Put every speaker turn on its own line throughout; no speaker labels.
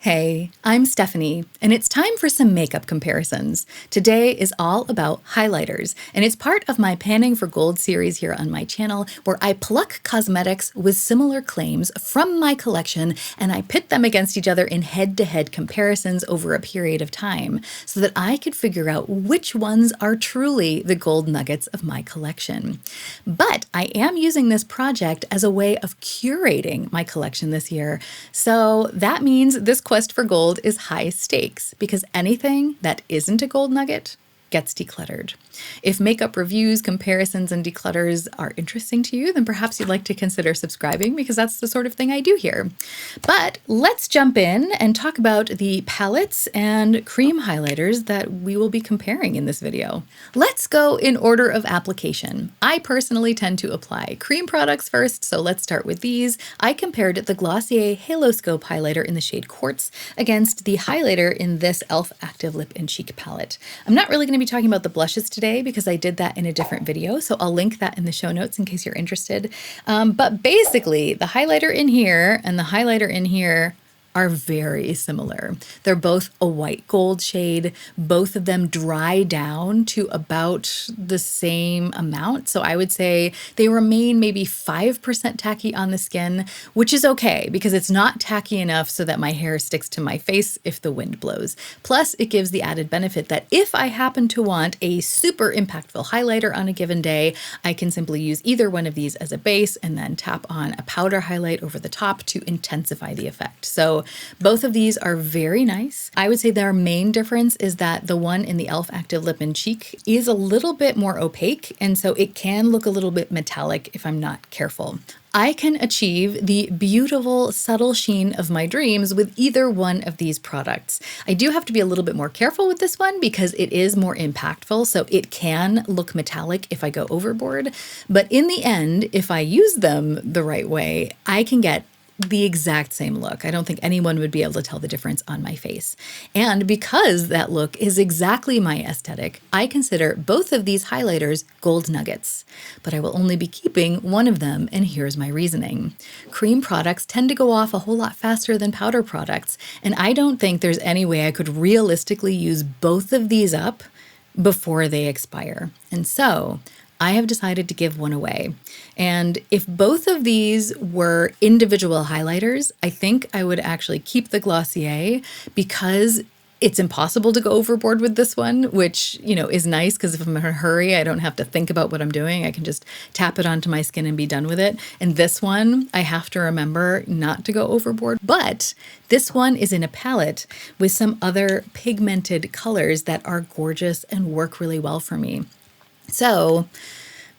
Hey, I'm Stephanie, and it's time for some makeup comparisons. Today is all about highlighters, and it's part of my Panning for Gold series here on my channel, where I pluck cosmetics with similar claims from my collection, and I pit them against each other in head-to-head comparisons over a period of time, so that I could figure out which ones are truly the gold nuggets of my collection. But I am using this project as a way of curating my collection this year, so that means this quest for gold is high stakes, because anything that isn't a gold nugget gets decluttered. If makeup reviews, comparisons, and declutters are interesting to you, then perhaps you'd like to consider subscribing, because that's the sort of thing I do here. But let's jump in and talk about the palettes and cream highlighters that we will be comparing in this video. Let's go in order of application. I personally tend to apply cream products first, so let's start with these. I compared the Glossier Haloscope highlighter in the shade Quartz against the highlighter in this e.l.f. Active Lip and Cheek palette. I'm not really going to be talking about the blushes today because I did that in a different video, so I'll link that in the show notes in case you're interested. But basically, the highlighter in here and the highlighter in here are very similar. They're both a white gold shade. Both of them dry down to about the same amount. So I would say they remain maybe 5% tacky on the skin, which is okay because it's not tacky enough so that my hair sticks to my face if the wind blows. Plus, it gives the added benefit that if I happen to want a super impactful highlighter on a given day, I can simply use either one of these as a base and then tap on a powder highlight over the top to intensify the effect. So both of these are very nice. I would say their main difference is that the one in the e.l.f. Active Lip and Cheek is a little bit more opaque, and so it can look a little bit metallic if I'm not careful. I can achieve the beautiful, subtle sheen of my dreams with either one of these products. I do have to be a little bit more careful with this one because it is more impactful, so it can look metallic if I go overboard. But in the end, if I use them the right way, I can get the exact same look. I don't think anyone would be able to tell the difference on my face. And because that look is exactly my aesthetic, I consider both of these highlighters gold nuggets. But I will only be keeping one of them, and here's my reasoning. Cream products tend to go off a whole lot faster than powder products, and I don't think there's any way I could realistically use both of these up before they expire. And so I have decided to give one away. And if both of these were individual highlighters, I think I would actually keep the Glossier because it's impossible to go overboard with this one, which, is nice because if I'm in a hurry, I don't have to think about what I'm doing. I can just tap it onto my skin and be done with it. And this one, I have to remember not to go overboard. But this one is in a palette with some other pigmented colors that are gorgeous and work really well for me. So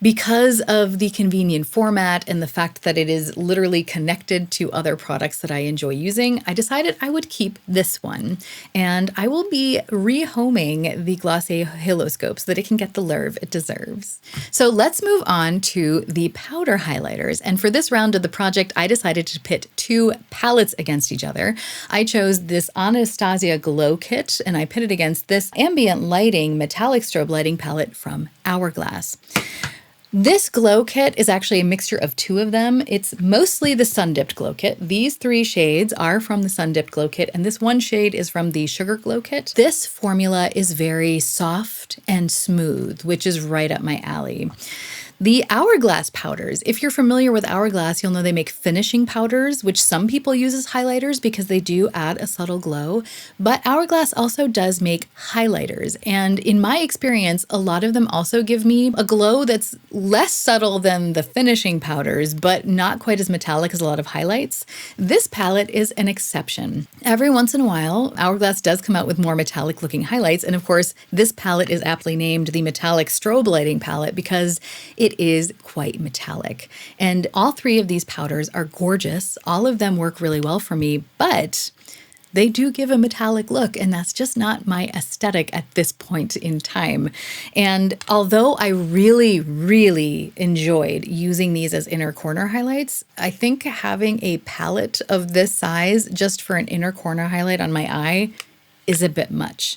because of the convenient format and the fact that it is literally connected to other products that I enjoy using, I decided I would keep this one. And I will be rehoming the Glossier Haloscope so that it can get the love it deserves. So let's move on to the powder highlighters. And for this round of the project, I decided to pit two palettes against each other. I chose this Anastasia Glow Kit, and I pit it against this ambient lighting metallic strobe lighting palette from Hourglass. This glow kit is actually a mixture of two of them. It's mostly the Sun Dipped Glow Kit. These three shades are from the Sun Dipped Glow Kit, and this one shade is from the Sugar Glow Kit. This formula is very soft and smooth, which is right up my alley. The Hourglass powders, if you're familiar with Hourglass, you'll know they make finishing powders, which some people use as highlighters because they do add a subtle glow. But Hourglass also does make highlighters. And in my experience, a lot of them also give me a glow that's less subtle than the finishing powders, but not quite as metallic as a lot of highlights. This palette is an exception. Every once in a while, Hourglass does come out with more metallic looking highlights. And of course, this palette is aptly named the Metallic Strobe Lighting Palette because it is quite metallic. And all three of these powders are gorgeous. All of them work really well for me, but they do give a metallic look, and that's just not my aesthetic at this point in time. And although I really, really enjoyed using these as inner corner highlights, I think having a palette of this size just for an inner corner highlight on my eye is a bit much.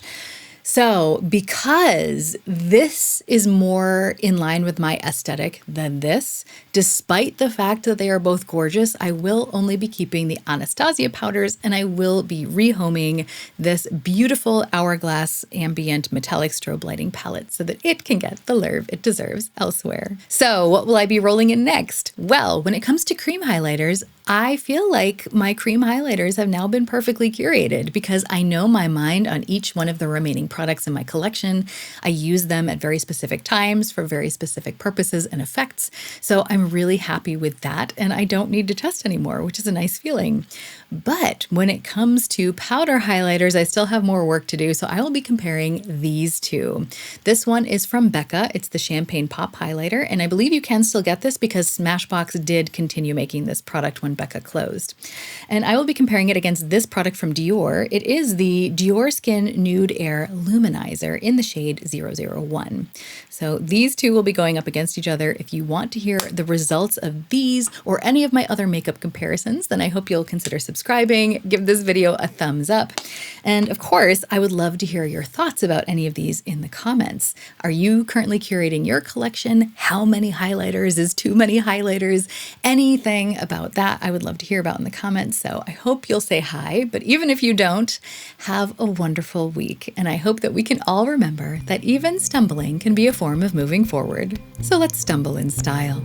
So, because this is more in line with my aesthetic than this, despite the fact that they are both gorgeous, I will only be keeping the Anastasia powders, and I will be rehoming this beautiful Hourglass ambient metallic strobe lighting palette so that it can get the love it deserves elsewhere. So, what will I be rolling in next? Well, when it comes to cream highlighters, I feel like my cream highlighters have now been perfectly curated because I know my mind on each one of the remaining products in my collection. I use them at very specific times for very specific purposes and effects. So I'm really happy with that, and I don't need to test anymore, which is a nice feeling. But when it comes to powder highlighters, I still have more work to do, so I will be comparing these two. This one is from Becca. It's the Champagne Pop Highlighter, and I believe you can still get this because Smashbox did continue making this product when Becca closed. And I will be comparing it against this product from Dior. It is the Dior Skin Nude Air Luminizer in the shade 001. So these two will be going up against each other. If you want to hear the results of these or any of my other makeup comparisons, then I hope you'll consider subscribing, give this video a thumbs up. And of course, I would love to hear your thoughts about any of these in the comments. Are you currently curating your collection? How many highlighters? Is too many highlighters? Anything about that I would love to hear about in the comments. So I hope you'll say hi, but even if you don't, have a wonderful week. And I hope that we can all remember that even stumbling can be a form of moving forward. So let's stumble in style.